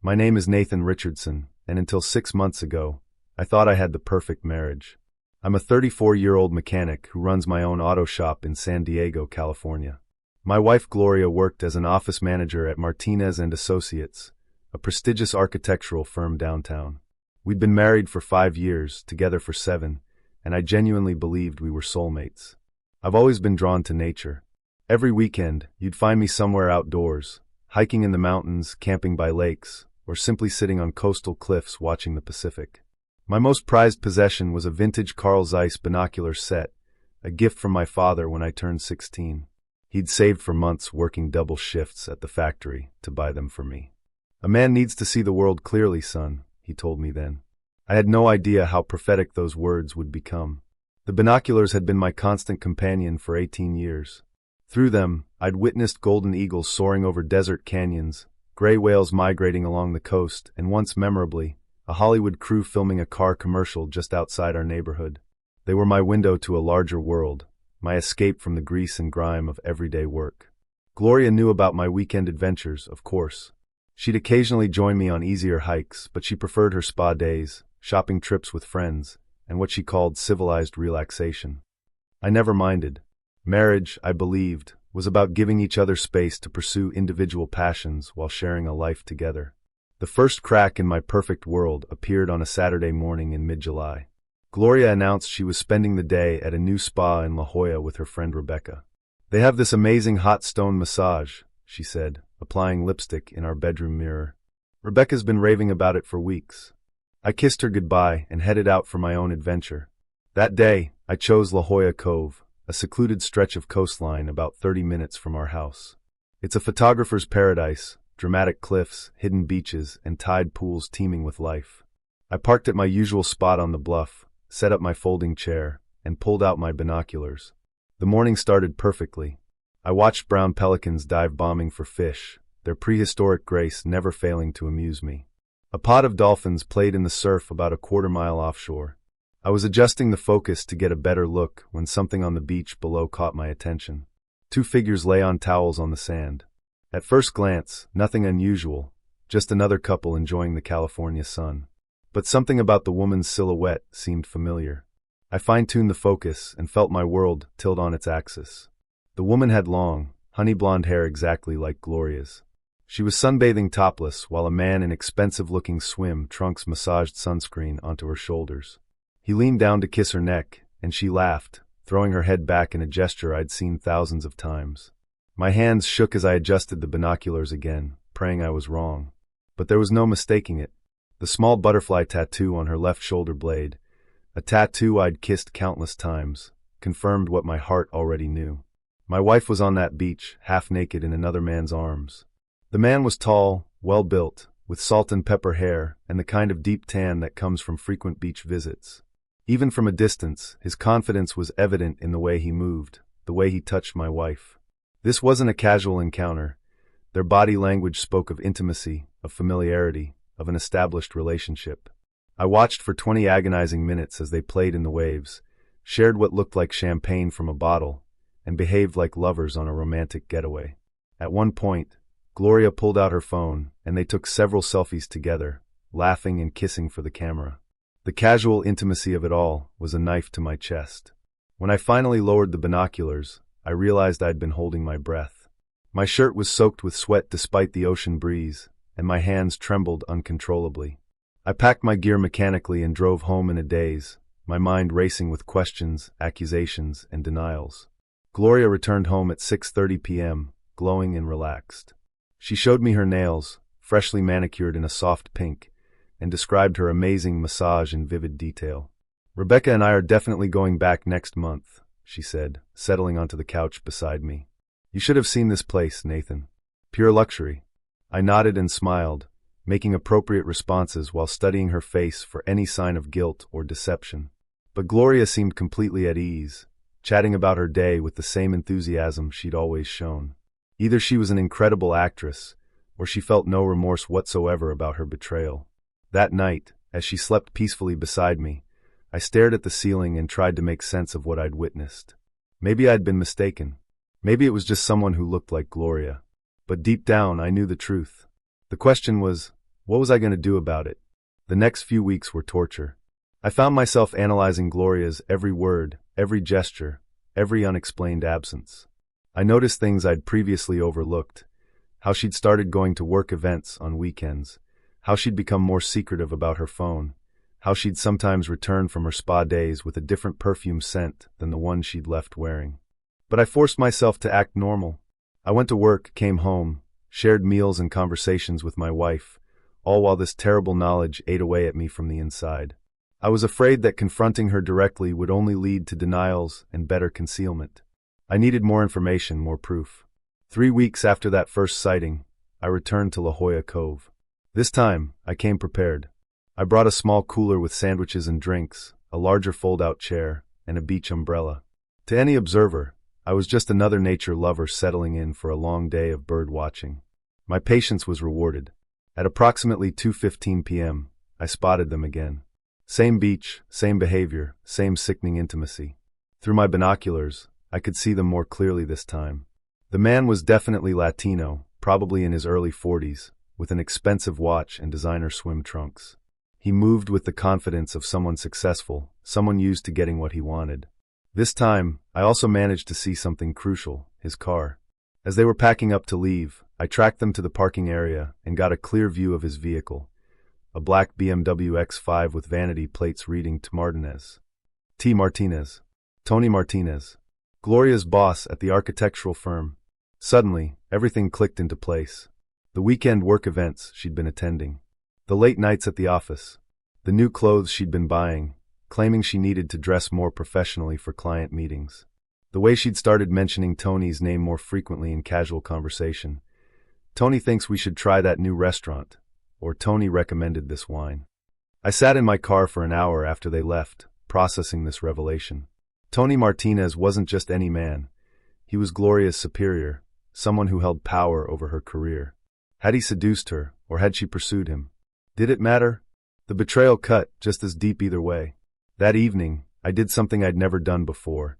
My name is Nathan Richardson, and until 6 months ago, I thought I had the perfect marriage. I'm a 34-year-old mechanic who runs my own auto shop in San Diego, California. My wife Gloria worked as an office manager at Martinez and Associates, a prestigious architectural firm downtown. We'd been married for 5 years, together for 7, and I genuinely believed we were soulmates. I've always been drawn to nature. Every weekend, you'd find me somewhere outdoors, hiking in the mountains, camping by lakes, or simply sitting on coastal cliffs watching the Pacific. My most prized possession was a vintage Carl Zeiss binocular set, a gift from my father when I turned 16. He'd saved for months working double shifts at the factory to buy them for me. "A man needs to see the world clearly, son," he told me then. I had no idea how prophetic those words would become. The binoculars had been my constant companion for 18 years. Through them, I'd witnessed golden eagles soaring over desert canyons, gray whales migrating along the coast, and once memorably, a Hollywood crew filming a car commercial just outside our neighborhood. They were my window to a larger world, my escape from the grease and grime of everyday work. Gloria knew about my weekend adventures, of course. She'd occasionally join me on easier hikes, but she preferred her spa days, shopping trips with friends, and what she called civilized relaxation. I never minded. Marriage, I believed, was about giving each other space to pursue individual passions while sharing a life together. The first crack in my perfect world appeared on a Saturday morning in mid-July. Gloria announced she was spending the day at a new spa in La Jolla with her friend Rebecca. "They have this amazing hot stone massage," she said, applying lipstick in our bedroom mirror. "Rebecca's been raving about it for weeks." I kissed her goodbye and headed out for my own adventure. That day, I chose La Jolla Cove, a secluded stretch of coastline about 30 minutes from our house. It's a photographer's paradise, dramatic cliffs, hidden beaches, and tide pools teeming with life. I parked at my usual spot on the bluff, set up my folding chair, and pulled out my binoculars. The morning started perfectly. I watched brown pelicans dive bombing for fish, their prehistoric grace never failing to amuse me. A pod of dolphins played in the surf about a quarter-mile offshore. I was adjusting the focus to get a better look when something on the beach below caught my attention. 2 figures lay on towels on the sand. At first glance, nothing unusual, just another couple enjoying the California sun. But something about the woman's silhouette seemed familiar. I fine-tuned the focus and felt my world tilt on its axis. The woman had long, honey-blonde hair exactly like Gloria's. She was sunbathing topless while a man in expensive-looking swim trunks massaged sunscreen onto her shoulders. He leaned down to kiss her neck, and she laughed, throwing her head back in a gesture I'd seen thousands of times. My hands shook as I adjusted the binoculars again, praying I was wrong. But there was no mistaking it. The small butterfly tattoo on her left shoulder blade, a tattoo I'd kissed countless times, confirmed what my heart already knew. My wife was on that beach, half naked in another man's arms. The man was tall, well-built, with salt and pepper hair and the kind of deep tan that comes from frequent beach visits. Even from a distance, his confidence was evident in the way he moved, the way he touched my wife. This wasn't a casual encounter. Their body language spoke of intimacy, of familiarity, of an established relationship. I watched for 20 agonizing minutes as they played in the waves, shared what looked like champagne from a bottle, and behaved like lovers on a romantic getaway. At one point, Gloria pulled out her phone, and they took several selfies together, laughing and kissing for the camera. The casual intimacy of it all was a knife to my chest. When I finally lowered the binoculars, I realized I'd been holding my breath. My shirt was soaked with sweat despite the ocean breeze, and my hands trembled uncontrollably. I packed my gear mechanically and drove home in a daze, my mind racing with questions, accusations, and denials. Gloria returned home at 6:30 p.m., glowing and relaxed. She showed me her nails, freshly manicured in a soft pink, and described her amazing massage in vivid detail. "Rebecca and I are definitely going back next month," she said, settling onto the couch beside me. "You should have seen this place, Nathan. Pure luxury." I nodded and smiled, making appropriate responses while studying her face for any sign of guilt or deception. But Gloria seemed completely at ease, chatting about her day with the same enthusiasm she'd always shown. Either she was an incredible actress, or she felt no remorse whatsoever about her betrayal. That night, as she slept peacefully beside me, I stared at the ceiling and tried to make sense of what I'd witnessed. Maybe I'd been mistaken. Maybe it was just someone who looked like Gloria. But deep down, I knew the truth. The question was, What was I going to do about it? The next few weeks were torture. I found myself analyzing Gloria's every word, every gesture, every unexplained absence. I noticed things I'd previously overlooked: how she'd started going to work events on weekends, how she'd become more secretive about her phone, how she'd sometimes return from her spa days with a different perfume scent than the one she'd left wearing. But I forced myself to act normal. I went to work, came home, shared meals and conversations with my wife, all while this terrible knowledge ate away at me from the inside. I was afraid that confronting her directly would only lead to denials and better concealment. I needed more information, more proof. 3 weeks after that first sighting, I returned to La Jolla Cove. This time, I came prepared. I brought a small cooler with sandwiches and drinks, a larger fold-out chair, and a beach umbrella. To any observer, I was just another nature lover settling in for a long day of bird watching. My patience was rewarded. At approximately 2:15 p.m., I spotted them again. Same beach, same behavior, same sickening intimacy. Through my binoculars, I could see them more clearly this time. The man was definitely Latino, probably in his early 40s, with an expensive watch and designer swim trunks. He moved with the confidence of someone successful, someone used to getting what he wanted. This time, I also managed to see something crucial: his car. As they were packing up to leave, I tracked them to the parking area and got a clear view of his vehicle, a black BMW X5 with vanity plates reading to Martinez. T. Martinez. Tony Martinez. Gloria's boss at the architectural firm. Suddenly, everything clicked into place. The weekend work events she'd been attending. The late nights at the office. The new clothes she'd been buying, claiming she needed to dress more professionally for client meetings. The way she'd started mentioning Tony's name more frequently in casual conversation. Tony thinks we should try that new restaurant, or Tony recommended this wine. I sat in my car for an hour after they left, processing this revelation. Tony Martinez wasn't just any man. He was Gloria's superior, someone who held power over her career. Had he seduced her, or had she pursued him? Did it matter? The betrayal cut just as deep either way. That evening, I did something I'd never done before.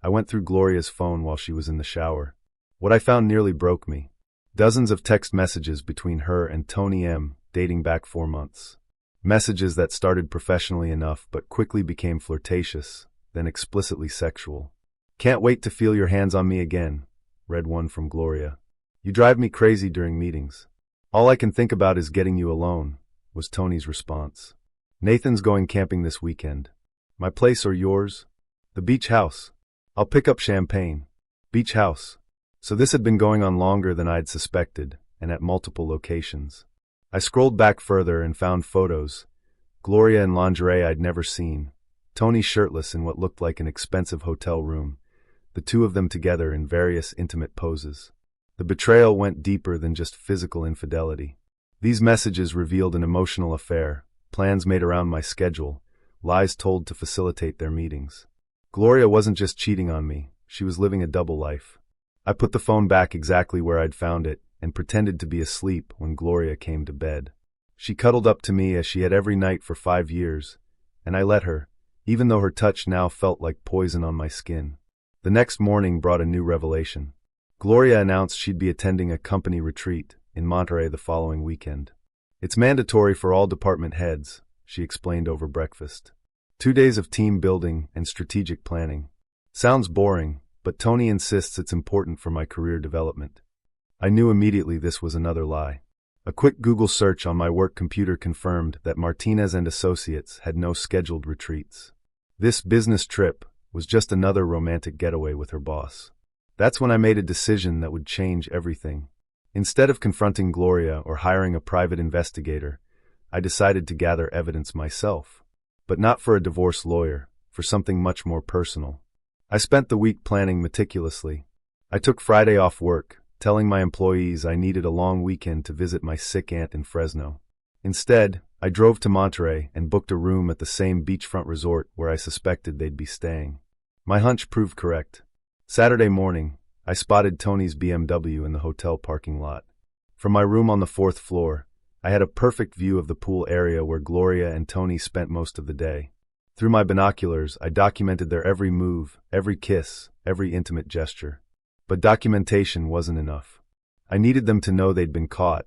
I went through Gloria's phone while she was in the shower. What I found nearly broke me. Dozens of text messages between her and Tony M., dating back 4 months. Messages that started professionally enough but quickly became flirtatious, then explicitly sexual. "Can't wait to feel your hands on me again," read one from Gloria. "You drive me crazy during meetings. All I can think about is getting you alone," was Tony's response. "Nathan's going camping this weekend. My place or yours?" "The beach house. I'll pick up champagne." Beach house. So this had been going on longer than I'd suspected, and at multiple locations. I scrolled back further and found photos. Gloria in lingerie I'd never seen. Tony shirtless in what looked like an expensive hotel room. The two of them together in various intimate poses. The betrayal went deeper than just physical infidelity. These messages revealed an emotional affair, plans made around my schedule, lies told to facilitate their meetings. Gloria wasn't just cheating on me, she was living a double life. I put the phone back exactly where I'd found it and pretended to be asleep when Gloria came to bed. She cuddled up to me as she had every night for 5 years, and I let her, even though her touch now felt like poison on my skin. The next morning brought a new revelation. Gloria announced she'd be attending a company retreat in Monterey the following weekend. "It's mandatory for all department heads," she explained over breakfast. 2 days of team building and strategic planning. Sounds boring, but Tony insists it's important for my career development. I knew immediately this was another lie. A quick Google search on my work computer confirmed that Martinez and Associates had no scheduled retreats. This business trip was just another romantic getaway with her boss. That's when I made a decision that would change everything. Instead of confronting Gloria or hiring a private investigator, I decided to gather evidence myself. But not for a divorce lawyer, for something much more personal. I spent the week planning meticulously. I took Friday off work, telling my employees I needed a long weekend to visit my sick aunt in Fresno. Instead, I drove to Monterey and booked a room at the same beachfront resort where I suspected they'd be staying. My hunch proved correct. Saturday morning, I spotted Tony's BMW in the hotel parking lot. From my room on the 4th floor, I had a perfect view of the pool area where Gloria and Tony spent most of the day. Through my binoculars, I documented their every move, every kiss, every intimate gesture. But documentation wasn't enough. I needed them to know they'd been caught,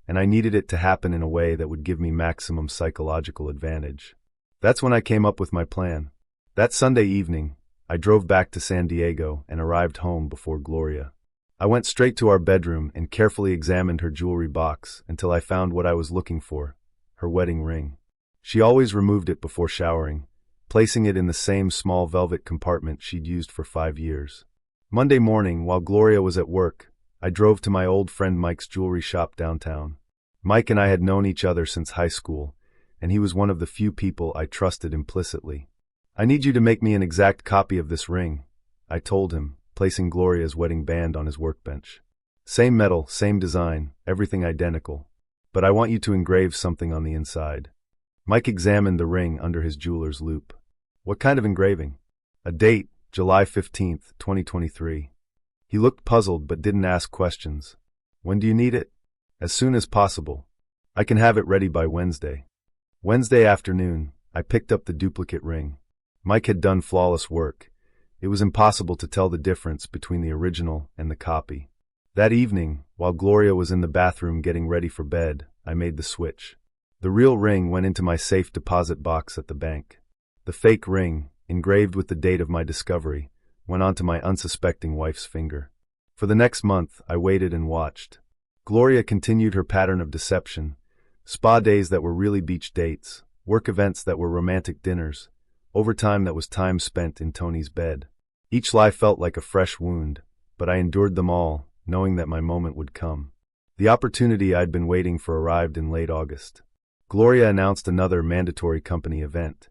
and I needed it to happen in a way that would give me maximum psychological advantage. That's when I came up with my plan. That Sunday evening, I drove back to San Diego and arrived home before Gloria. I went straight to our bedroom and carefully examined her jewelry box until I found what I was looking for, her wedding ring. She always removed it before showering, placing it in the same small velvet compartment she'd used for 5 years. Monday morning, while Gloria was at work, I drove to my old friend Mike's jewelry shop downtown. Mike and I had known each other since high school, and he was one of the few people I trusted implicitly. "I need you to make me an exact copy of this ring," I told him, placing Gloria's wedding band on his workbench. "Same metal, same design, everything identical. But I want you to engrave something on the inside." Mike examined the ring under his jeweler's loupe. "What kind of engraving?" "A date, July 15th, 2023. He looked puzzled but didn't ask questions. "When do you need it?" "As soon as possible. I can have it ready by Wednesday." Wednesday afternoon, I picked up the duplicate ring. Mike had done flawless work. It was impossible to tell the difference between the original and the copy. That evening, while Gloria was in the bathroom getting ready for bed, I made the switch. The real ring went into my safe deposit box at the bank. The fake ring, engraved with the date of my discovery, went onto my unsuspecting wife's finger. For the next month, I waited and watched. Gloria continued her pattern of deception. Spa days that were really beach dates, work events that were romantic dinners, overtime that was time spent in Tony's bed. Each lie felt like a fresh wound, but I endured them all, knowing that my moment would come. The opportunity I'd been waiting for arrived in late August. Gloria announced another mandatory company event,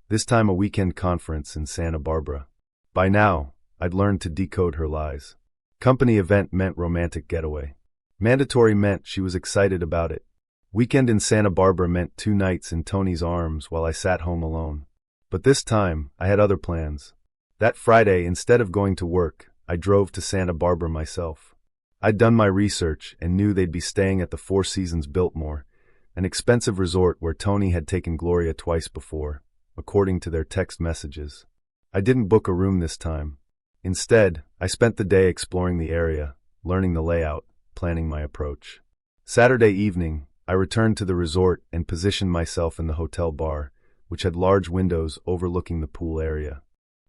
this time a weekend conference in Santa Barbara. By now, I'd learned to decode her lies. Company event meant romantic getaway. Mandatory meant she was excited about it. Weekend in Santa Barbara meant 2 nights in Tony's arms while I sat home alone. But this time, I had other plans. That Friday, instead of going to work, I drove to Santa Barbara myself. I'd done my research and knew they'd be staying at the Four Seasons Biltmore, an expensive resort where Tony had taken Gloria twice before, according to their text messages. I didn't book a room this time. Instead, I spent the day exploring the area, learning the layout, planning my approach. Saturday evening, I returned to the resort and positioned myself in the hotel bar, which had large windows overlooking the pool area.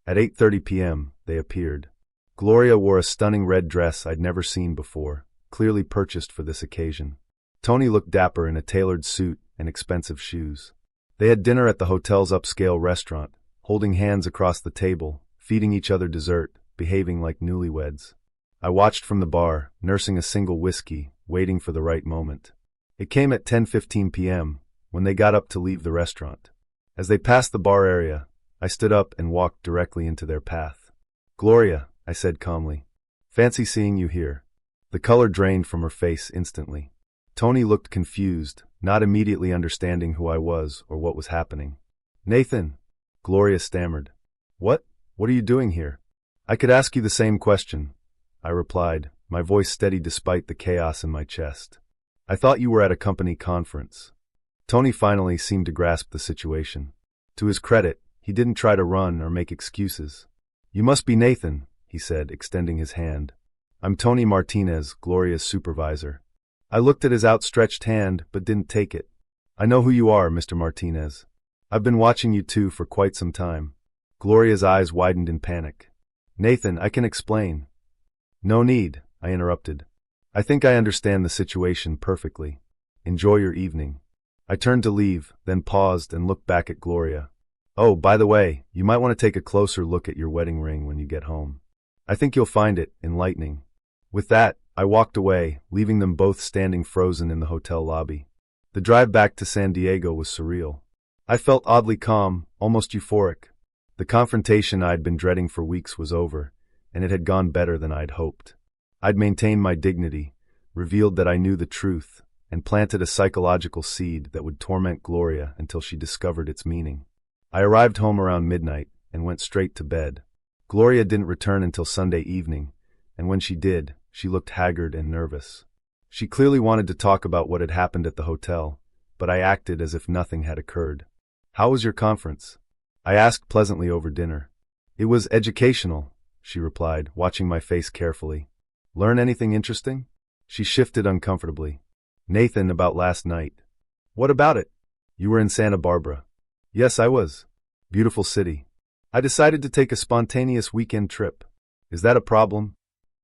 At 8:30 p.m., they appeared. Gloria wore a stunning red dress I'd never seen before, clearly purchased for this occasion. Tony looked dapper in a tailored suit and expensive shoes. They had dinner at the hotel's upscale restaurant, holding hands across the table, feeding each other dessert, behaving like newlyweds. I watched from the bar, nursing a single whiskey, waiting for the right moment. It came at 10:15 p.m., when they got up to leave the restaurant. As they passed the bar area, I stood up and walked directly into their path. "Gloria," I said calmly. "Fancy seeing you here." The color drained from her face instantly. Tony looked confused, not immediately understanding who I was or what was happening. "Nathan," Gloria stammered. What are you doing here?" "I could ask you the same question," I replied, my voice steady despite the chaos in my chest. "I thought you were at a company conference." Tony finally seemed to grasp the situation. To his credit, he didn't try to run or make excuses. "You must be Nathan," he said, extending his hand. "I'm Tony Martinez, Gloria's supervisor." I looked at his outstretched hand, but didn't take it. "I know who you are, Mr. Martinez. I've been watching you two for quite some time." Gloria's eyes widened in panic. "Nathan, I can explain." "No need," I interrupted. "I think I understand the situation perfectly. Enjoy your evening." I turned to leave, then paused and looked back at Gloria. "Oh, by the way, you might want to take a closer look at your wedding ring when you get home. I think you'll find it enlightening." With that, I walked away, leaving them both standing frozen in the hotel lobby. The drive back to San Diego was surreal. I felt oddly calm, almost euphoric. The confrontation I'd been dreading for weeks was over, and it had gone better than I'd hoped. I'd maintained my dignity, revealed that I knew the truth, and planted a psychological seed that would torment Gloria until she discovered its meaning. I arrived home around midnight and went straight to bed. Gloria didn't return until Sunday evening, and when she did, she looked haggard and nervous. She clearly wanted to talk about what had happened at the hotel, but I acted as if nothing had occurred. "How was your conference?" I asked pleasantly over dinner. "It was educational," she replied, watching my face carefully. "Learn anything interesting?" She shifted uncomfortably. Nathan, about last night. What about it? You were in Santa Barbara. Yes, I was. Beautiful city. I decided to take a spontaneous weekend trip. Is that a problem?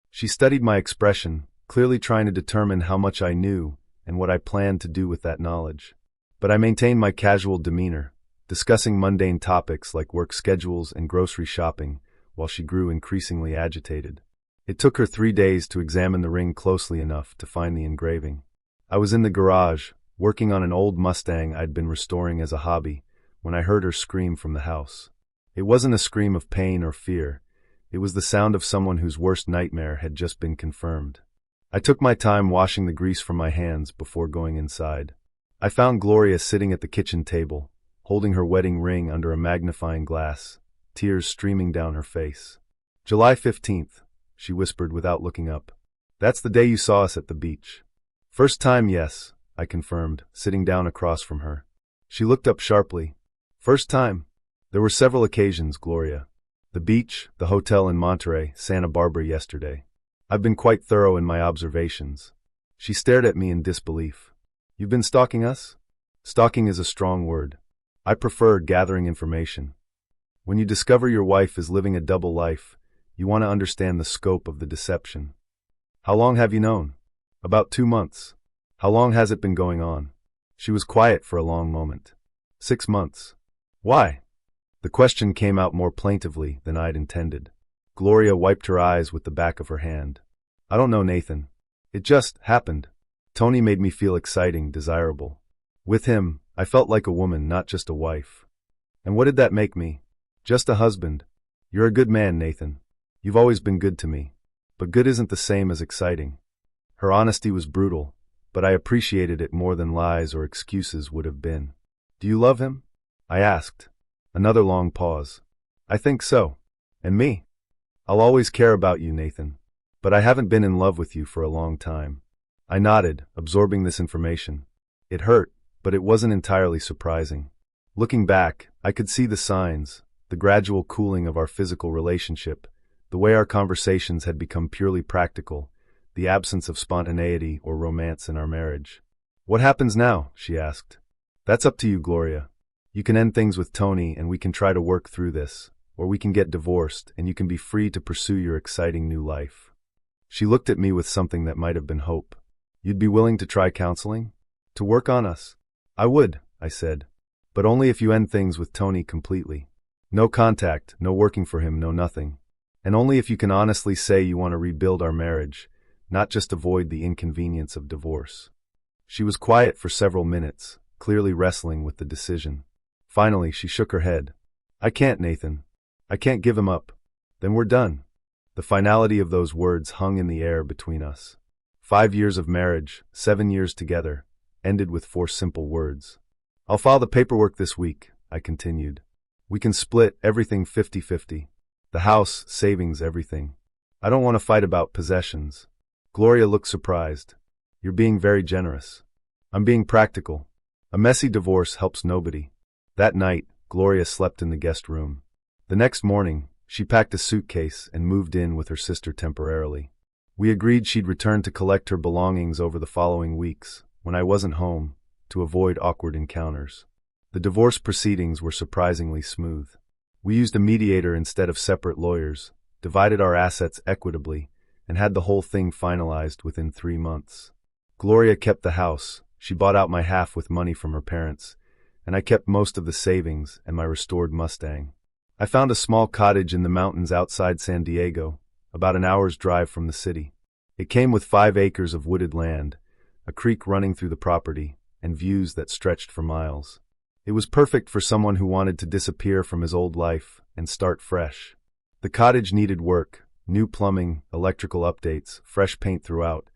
She studied my expression, clearly trying to determine how much I knew and what I planned to do with that knowledge. But I maintained my casual demeanor, discussing mundane topics like work schedules and grocery shopping, while she grew increasingly agitated. It took her 3 days to examine the ring closely enough to find the engraving. I was in the garage, working on an old Mustang I'd been restoring as a hobby, when I heard her scream from the house. It wasn't a scream of pain or fear. It was the sound of someone whose worst nightmare had just been confirmed. I took my time washing the grease from my hands before going inside. I found Gloria sitting at the kitchen table, holding her wedding ring under a magnifying glass, tears streaming down her face. July 15th, she whispered without looking up. That's the day you saw us at the beach. First time, yes, I confirmed, sitting down across from her. She looked up sharply. First time? There were several occasions, Gloria. The beach, the hotel in Monterey, Santa Barbara yesterday. I've been quite thorough in my observations. She stared at me in disbelief. You've been stalking us? Stalking is a strong word. I prefer gathering information. When you discover your wife is living a double life, you want to understand the scope of the deception. How long have you known? About 2 months. How long has it been going on? She was quiet for a long moment. 6 months. Why? The question came out more plaintively than I'd intended. Gloria wiped her eyes with the back of her hand. I don't know, Nathan. It just happened. Tony made me feel exciting, desirable. With him, I felt like a woman, not just a wife. And what did that make me? Just a husband. You're a good man, Nathan. You've always been good to me. But good isn't the same as exciting. Her honesty was brutal, but I appreciated it more than lies or excuses would have been. Do you love him? I asked. Another long pause. I think so. And me? I'll always care about you, Nathan. But I haven't been in love with you for a long time. I nodded, absorbing this information. It hurt, but it wasn't entirely surprising. Looking back, I could see the signs, the gradual cooling of our physical relationship, the way our conversations had become purely practical, the absence of spontaneity or romance in our marriage. What happens now? She asked. That's up to you, Gloria. You can end things with Tony and we can try to work through this, or we can get divorced and you can be free to pursue your exciting new life. She looked at me with something that might have been hope. You'd be willing to try counseling? To work on us? I would, I said. But only if you end things with Tony completely. No contact, no working for him, no nothing. And only if you can honestly say you want to rebuild our marriage, not just avoid the inconvenience of divorce. She was quiet for several minutes, clearly wrestling with the decision. Finally, she shook her head. I can't, Nathan. I can't give him up. Then we're done. The finality of those words hung in the air between us. 5 years of marriage, 7 years together, ended with 4 simple words. I'll file the paperwork this week, I continued. We can split everything 50-50. The house, savings, everything. I don't want to fight about possessions. Gloria looked surprised. You're being very generous. I'm being practical. A messy divorce helps nobody. That night, Gloria slept in the guest room. The next morning, she packed a suitcase and moved in with her sister temporarily. We agreed she'd return to collect her belongings over the following weeks, when I wasn't home, to avoid awkward encounters. The divorce proceedings were surprisingly smooth. We used a mediator instead of separate lawyers, divided our assets equitably, and had the whole thing finalized within 3 months. Gloria kept the house. She bought out my half with money from her parents, and I kept most of the savings and my restored Mustang. I found a small cottage in the mountains outside San Diego, about an hour's drive from the city. It came with 5 acres of wooded land, a creek running through the property, and views that stretched for miles. It was perfect for someone who wanted to disappear from his old life and start fresh. The cottage needed work, new plumbing, electrical updates, fresh paint throughout,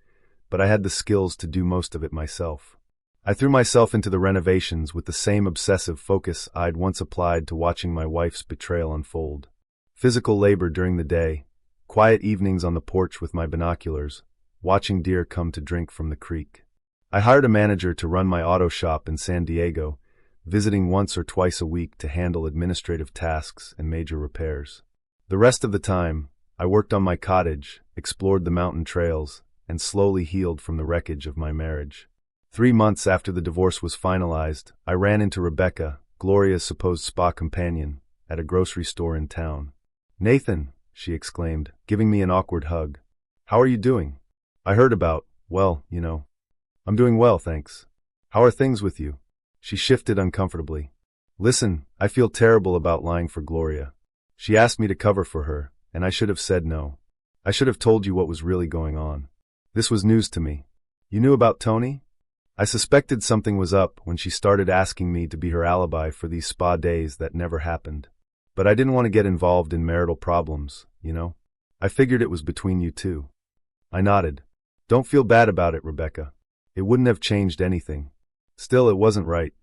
but I had the skills to do most of it myself. I threw myself into the renovations with the same obsessive focus I'd once applied to watching my wife's betrayal unfold. Physical labor during the day, quiet evenings on the porch with my binoculars, watching deer come to drink from the creek. I hired a manager to run my auto shop in San Diego, visiting once or twice a week to handle administrative tasks and major repairs. The rest of the time, I worked on my cottage, explored the mountain trails, and slowly healed from the wreckage of my marriage. 3 months after the divorce was finalized, I ran into Rebecca, Gloria's supposed spa companion, at a grocery store in town. "Nathan," she exclaimed, giving me an awkward hug. "How are you doing? I heard about, well, you know." "I'm doing well, thanks. How are things with you?" She shifted uncomfortably. "Listen, I feel terrible about lying for Gloria. She asked me to cover for her, and I should have said no. I should have told you what was really going on. This was news to me. You knew about Tony? I suspected something was up when she started asking me to be her alibi for these spa days that never happened. But I didn't want to get involved in marital problems, you know? I figured it was between you two." I nodded. "Don't feel bad about it, Rebecca. It wouldn't have changed anything. Still, it wasn't right.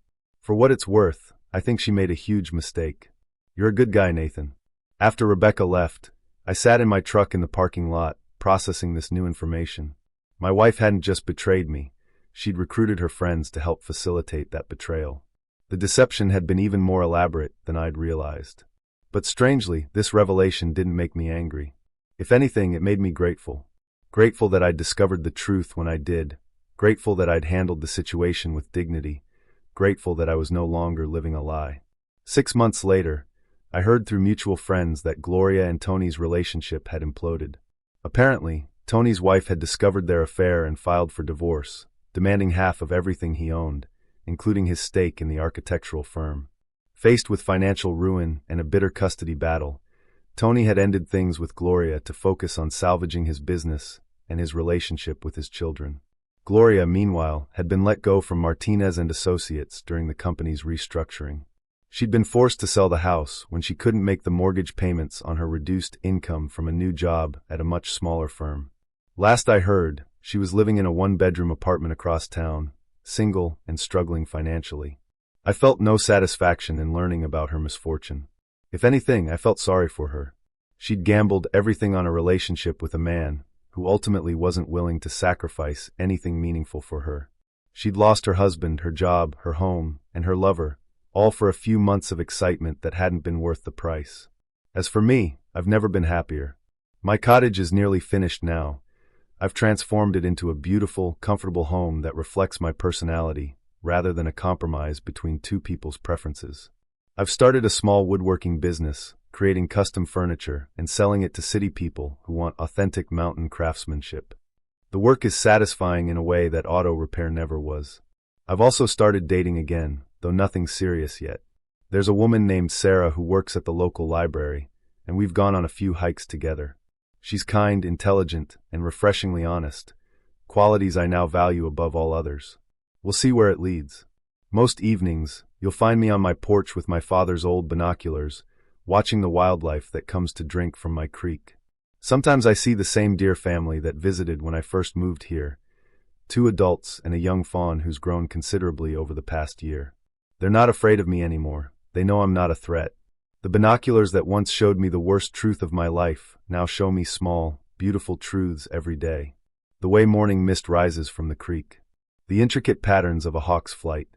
For what it's worth, I think she made a huge mistake. You're a good guy, Nathan." After Rebecca left, I sat in my truck in the parking lot, processing this new information. My wife hadn't just betrayed me. She'd recruited her friends to help facilitate that betrayal. The deception had been even more elaborate than I'd realized. But strangely, this revelation didn't make me angry. If anything, it made me grateful. Grateful that I'd discovered the truth when I did. Grateful that I'd handled the situation with dignity. Grateful that I was no longer living a lie. 6 months later, I heard through mutual friends that Gloria and Tony's relationship had imploded. Apparently, Tony's wife had discovered their affair and filed for divorce, demanding half of everything he owned, including his stake in the architectural firm. Faced with financial ruin and a bitter custody battle, Tony had ended things with Gloria to focus on salvaging his business and his relationship with his children. Gloria, meanwhile, had been let go from Martinez and Associates during the company's restructuring. She'd been forced to sell the house when she couldn't make the mortgage payments on her reduced income from a new job at a much smaller firm. Last I heard, she was living in a one-bedroom apartment across town, single and struggling financially. I felt no satisfaction in learning about her misfortune. If anything, I felt sorry for her. She'd gambled everything on a relationship with a man who ultimately wasn't willing to sacrifice anything meaningful for her. She'd lost her husband, her job, her home, and her lover, all for a few months of excitement that hadn't been worth the price. As for me, I've never been happier. My cottage is nearly finished now. I've transformed it into a beautiful, comfortable home that reflects my personality, rather than a compromise between two people's preferences. I've started a small woodworking business, creating custom furniture and selling it to city people who want authentic mountain craftsmanship. The work is satisfying in a way that auto repair never was. I've also started dating again, though nothing serious yet. There's a woman named Sarah who works at the local library, and we've gone on a few hikes together. She's kind, intelligent, and refreshingly honest, qualities I now value above all others. We'll see where it leads. Most evenings, you'll find me on my porch with my father's old binoculars, watching the wildlife that comes to drink from my creek. Sometimes I see the same deer family that visited when I first moved here, 2 adults and a young fawn who's grown considerably over the past year. They're not afraid of me anymore. They know I'm not a threat. The binoculars that once showed me the worst truth of my life now show me small, beautiful truths every day. The way morning mist rises from the creek. The intricate patterns of a hawk's flight.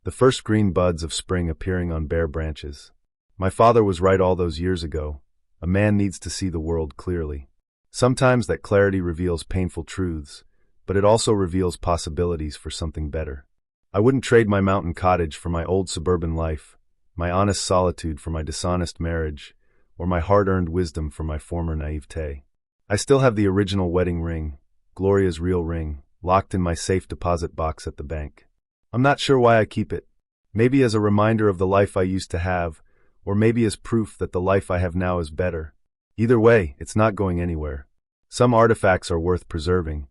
The first green buds of spring appearing on bare branches. My father was right all those years ago. A man needs to see the world clearly. Sometimes that clarity reveals painful truths, but it also reveals possibilities for something better. I wouldn't trade my mountain cottage for my old suburban life, my honest solitude for my dishonest marriage, or my hard-earned wisdom for my former naivete. I still have the original wedding ring, Gloria's real ring, locked in my safe deposit box at the bank. I'm not sure why I keep it. Maybe as a reminder of the life I used to have, or maybe as proof that the life I have now is better. Either way, it's not going anywhere. Some artifacts are worth preserving,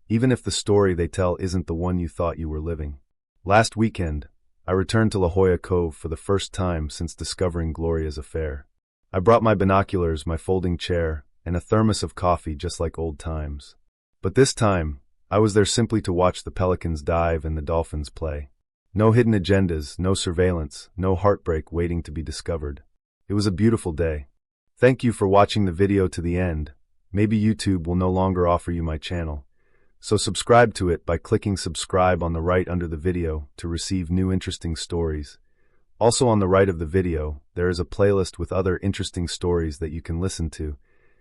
even if the story they tell isn't the one you thought you were living. Last weekend, I returned to La Jolla Cove for the first time since discovering Gloria's affair. I brought my binoculars, my folding chair, and a thermos of coffee just like old times. But this time, I was there simply to watch the pelicans dive and the dolphins play. No hidden agendas, no surveillance, no heartbreak waiting to be discovered. It was a beautiful day. Thank you for watching the video to the end. Maybe YouTube will no longer offer you my channel. So subscribe to it by clicking subscribe on the right under the video to receive new interesting stories. Also on the right of the video, there is a playlist with other interesting stories that you can listen to,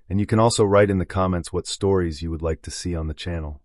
and you can also write in the comments what stories you would like to see on the channel.